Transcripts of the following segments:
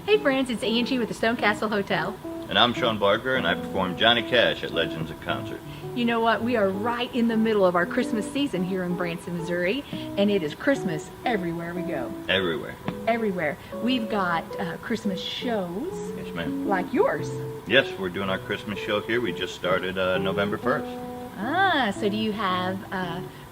Hey friends, it's Angie with the Stone Castle Hotel. And I'm Sean Barker, and I perform Johnny Cash at Legends of Concert. You know what? We are right in the middle of our Christmas season here in Branson, Missouri, and it is Christmas everywhere we go. Everywhere. Everywhere. We've got Christmas shows. Yes, ma'am. Like yours. Yes, we're doing our Christmas show here. We just started November 1st. So do you have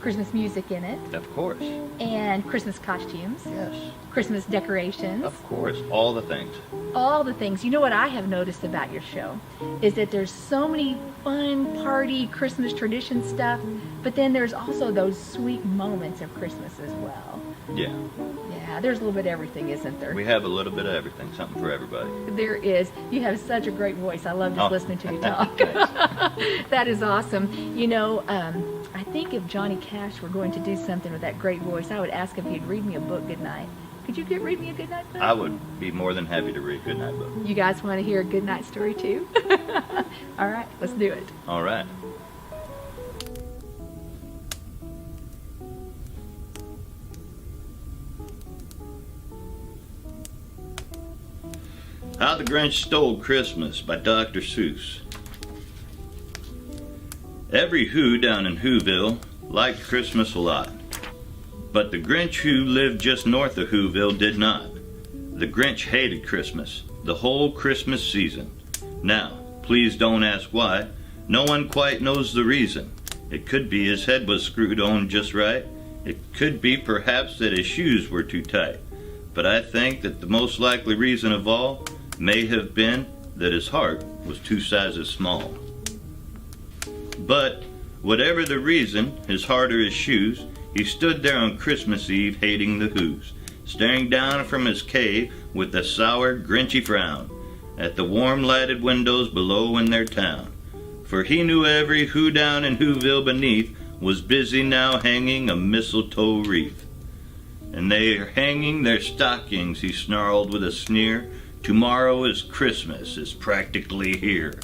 Christmas music in it? Of course. And Christmas costumes? Yes. Christmas decorations? Of course. All the things. All the things. You know what I have noticed about your show is that there's so many fun party Christmas tradition stuff, but then there's also those sweet moments of Christmas as well. Yeah. Yeah, there's a little bit of everything, isn't there? We have a little bit of everything, something for everybody. There is. You have such a great voice. I love just listening to you talk. That is awesome. You know, I think if Johnny Cash were going to do something with that great voice, I would ask if he'd read me a book goodnight. Could you read me a goodnight book? I would be more than happy to read a goodnight book. You guys want to hear a goodnight story too? All right, let's do it. All right. How the Grinch Stole Christmas by Dr. Seuss. Every Who down in Whoville liked Christmas a lot, but the Grinch who lived just north of Whoville did not. The Grinch hated Christmas, the whole Christmas season. Now, please don't ask why. No one quite knows the reason. It could be his head was screwed on just right. It could be perhaps that his shoes were too tight. But I think that the most likely reason of all may have been that his heart was 2 sizes small. But whatever the reason, his heart or his shoes, he stood there on Christmas Eve hating the Whos, staring down from his cave with a sour, grinchy frown at the warm lighted windows below in their town. For he knew every Who down in Whoville beneath was busy now hanging a mistletoe wreath. And they are hanging their stockings, he snarled with a sneer. Tomorrow is Christmas, it's practically here.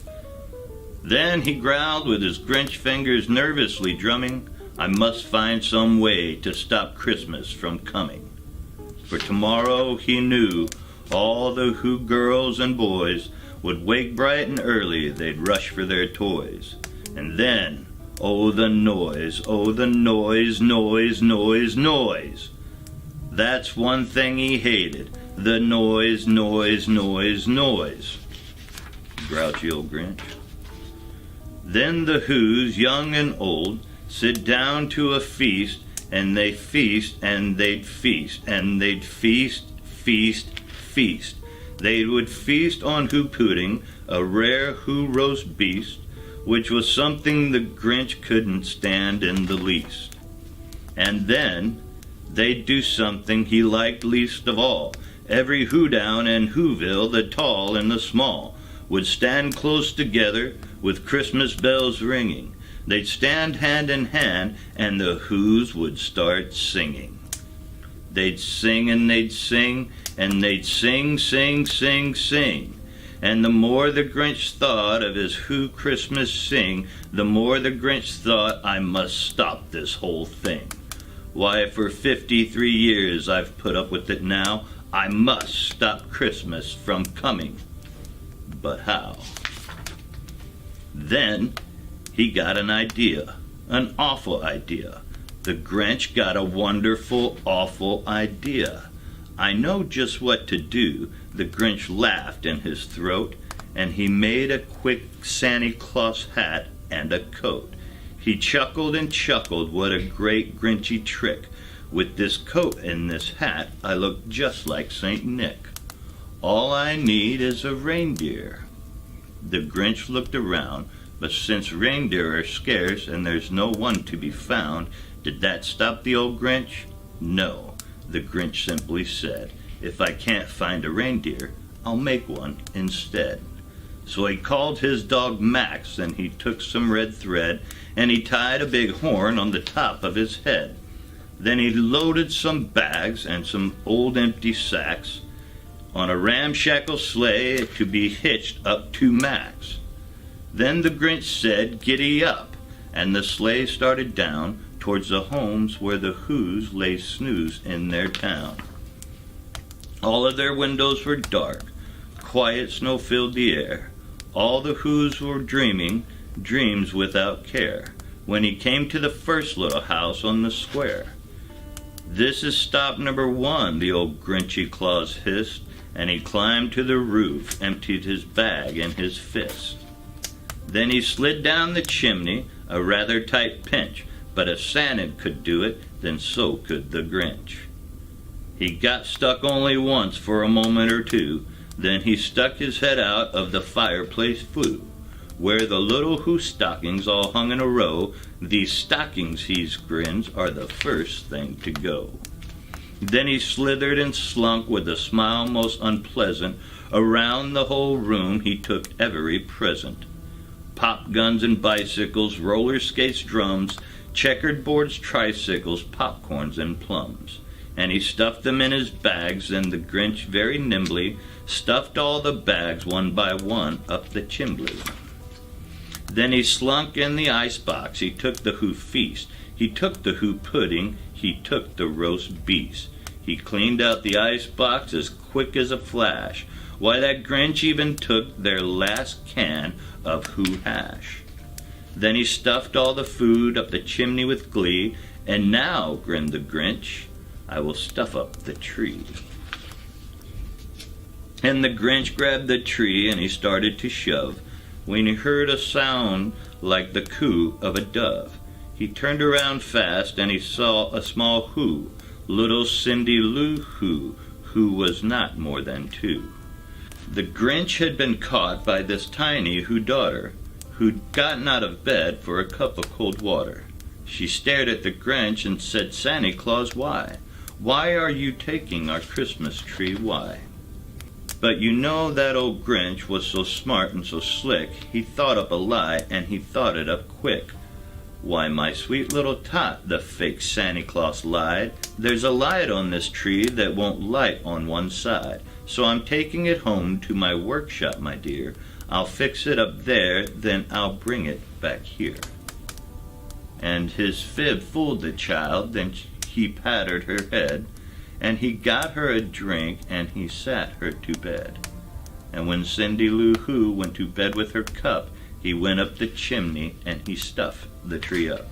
Then he growled with his Grinch fingers nervously drumming, I must find some way to stop Christmas from coming. For tomorrow, he knew, all the Who girls and boys would wake bright and early, they'd rush for their toys. And then, oh the noise, noise, noise, noise. That's one thing he hated, the noise, noise, noise, noise. Grouchy old Grinch. Then the Whos, young and old, sit down to a feast, and they feast, and they'd feast, and they'd feast, feast, feast. They would feast on Who pudding, a rare Who roast beast, which was something the Grinch couldn't stand in the least. And then they'd do something he liked least of all. Every Who down in Whoville, the tall and the small, would stand close together with Christmas bells ringing. They'd stand hand in hand, and the Whos would start singing. They'd sing and they'd sing, and they'd sing, sing, sing, sing. And the more the Grinch thought of his Who Christmas sing, the more the Grinch thought, I must stop this whole thing. Why, for 53 years I've put up with it now. I must stop Christmas from coming. But how? Then he got an idea, an awful idea. The Grinch got a wonderful, awful idea. I know just what to do. The Grinch laughed in his throat, and he made a quick Santa Claus hat and a coat. He chuckled and chuckled, what a great Grinchy trick. With this coat and this hat, I look just like Saint Nick. All I need is a reindeer. The Grinch looked around, but since reindeer are scarce and there's no one to be found, did that stop the old Grinch? No, the Grinch simply said, if I can't find a reindeer, I'll make one instead. So he called his dog Max, and he took some red thread, and he tied a big horn on the top of his head. Then he loaded some bags and some old empty sacks on a ramshackle sleigh to be hitched up to Max. Then the Grinch said, giddy up, and the sleigh started down towards the homes where the Whos lay snoozed in their town. All of their windows were dark, quiet snow filled the air. All the Whos were dreaming dreams without care when he came to the first little house on the square. "This is stop number 1, the old Grinchy Claus hissed, and he climbed to the roof, emptied his bag in his fist. Then he slid down the chimney, a rather tight pinch, but if Santa could do it, then so could the Grinch. He got stuck only once for a moment or two, then he stuck his head out of the fireplace flue, where the little Who stockings all hung in a row. These stockings, he grins, are the first thing to go. Then he slithered and slunk with a smile most unpleasant. Around the whole room he took every present. Pop guns and bicycles, roller skates, drums, checkered boards, tricycles, popcorns, and plums. And he stuffed them in his bags, and the Grinch very nimbly stuffed all the bags one by one up the chimbley. Then he slunk in the icebox, he took the Who feast, he took the Who pudding, he took the roast beast. He cleaned out the icebox as quick as a flash. Why, that Grinch even took their last can of Who hash. Then he stuffed all the food up the chimney with glee, and now, grinned the Grinch, I will stuff up the tree. And the Grinch grabbed the tree and he started to shove, when he heard a sound like the coo of a dove. He turned around fast and he saw a small Who, little Cindy Lou Who was not more than 2. The Grinch had been caught by this tiny Who daughter, who'd gotten out of bed for a cup of cold water. She stared at the Grinch and said, "Santa Claus, why? Why are you taking our Christmas tree, why?" But you know that old Grinch was so smart and so slick, he thought up a lie, and he thought it up quick. "Why, my sweet little tot," the fake Santa Claus lied, "there's a light on this tree that won't light on one side. So I'm taking it home to my workshop, my dear. I'll fix it up there, then I'll bring it back here." And his fib fooled the child, then he patted her head, and he got her a drink, and he sat her to bed. And when Cindy Lou Who went to bed with her cup, he went up the chimney, and he stuffed the tree up.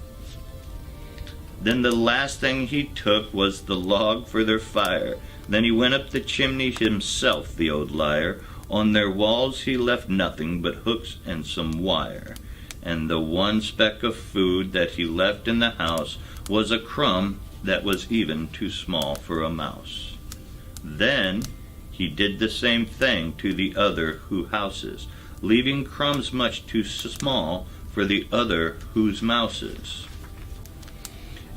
Then the last thing he took was the log for their fire. Then he went up the chimney himself, the old liar. On their walls he left nothing but hooks and some wire. And the one speck of food that he left in the house was a crumb that was even too small for a mouse. Then he did the same thing to the other Who houses, leaving crumbs much too small for the other Who's mouses.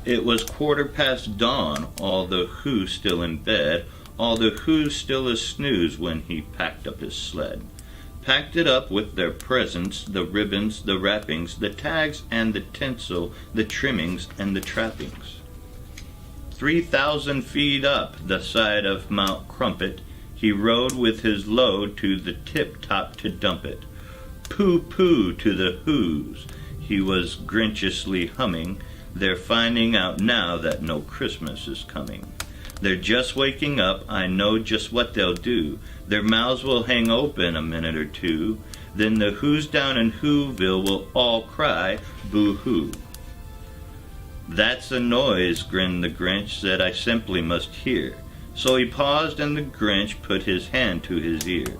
It was 1/4 dawn, all the Who still in bed, all the Who still a snooze when he packed up his sled. Packed it up with their presents, the ribbons, the wrappings, the tags and the tinsel, the trimmings and the trappings. 3,000 feet up the side of Mount Crumpet, he rode with his load to the tip-top to dump it. Pooh-pooh to the Whos, he was grinchiously humming. They're finding out now that no Christmas is coming. They're just waking up, I know just what they'll do. Their mouths will hang open a minute or two. Then the Whos down in Whoville will all cry, boo-hoo. "That's a noise," grinned the Grinch, "that I simply must hear." So he paused and the Grinch put his hand to his ear.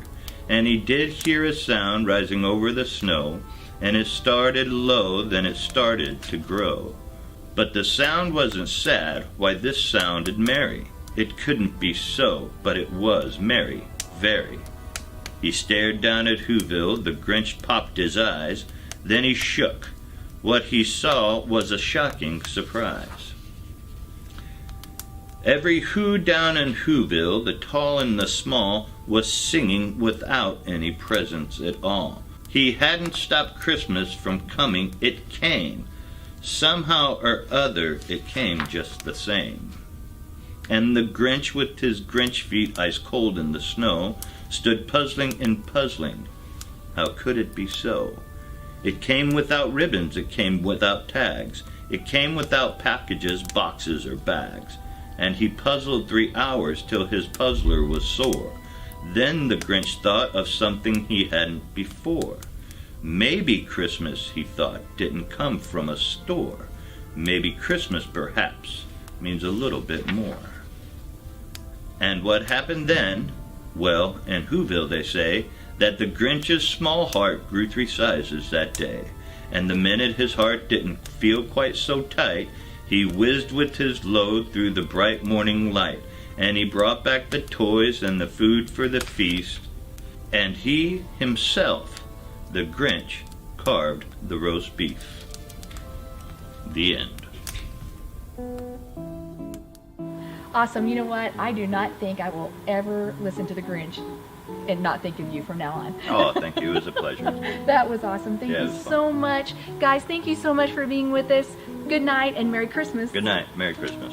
And he did hear a sound rising over the snow, and it started low, then it started to grow. But the sound wasn't sad, why this sounded merry. It couldn't be so, but it was merry, very. He stared down at Whoville, the Grinch popped his eyes, then he shook. What he saw was a shocking surprise. Every Who down in Whoville, the tall and the small, was singing without any presents at all. He hadn't stopped Christmas from coming, it came. Somehow or other, it came just the same. And the Grinch, with his Grinch feet ice cold in the snow, stood puzzling and puzzling. How could it be so? It came without ribbons, it came without tags, it came without packages, boxes, or bags. And he puzzled 3 hours till his puzzler was sore. Then the Grinch thought of something he hadn't before. Maybe Christmas, he thought, didn't come from a store. Maybe Christmas, perhaps, means a little bit more. And what happened then? Well, in Whoville they say that the Grinch's small heart grew 3 sizes that day. And the minute his heart didn't feel quite so tight, he whizzed with his load through the bright morning light. And he brought back the toys and the food for the feast. And he himself, the Grinch, carved the roast beef. The end. Awesome. You know what? I do not think I will ever listen to the Grinch and not think of you from now on. Oh, thank you. It was a pleasure. That was awesome. Thank Yeah, it you was so much. Guys, thank you so much for being with us. Good night and Merry Christmas. Good night. Merry Christmas.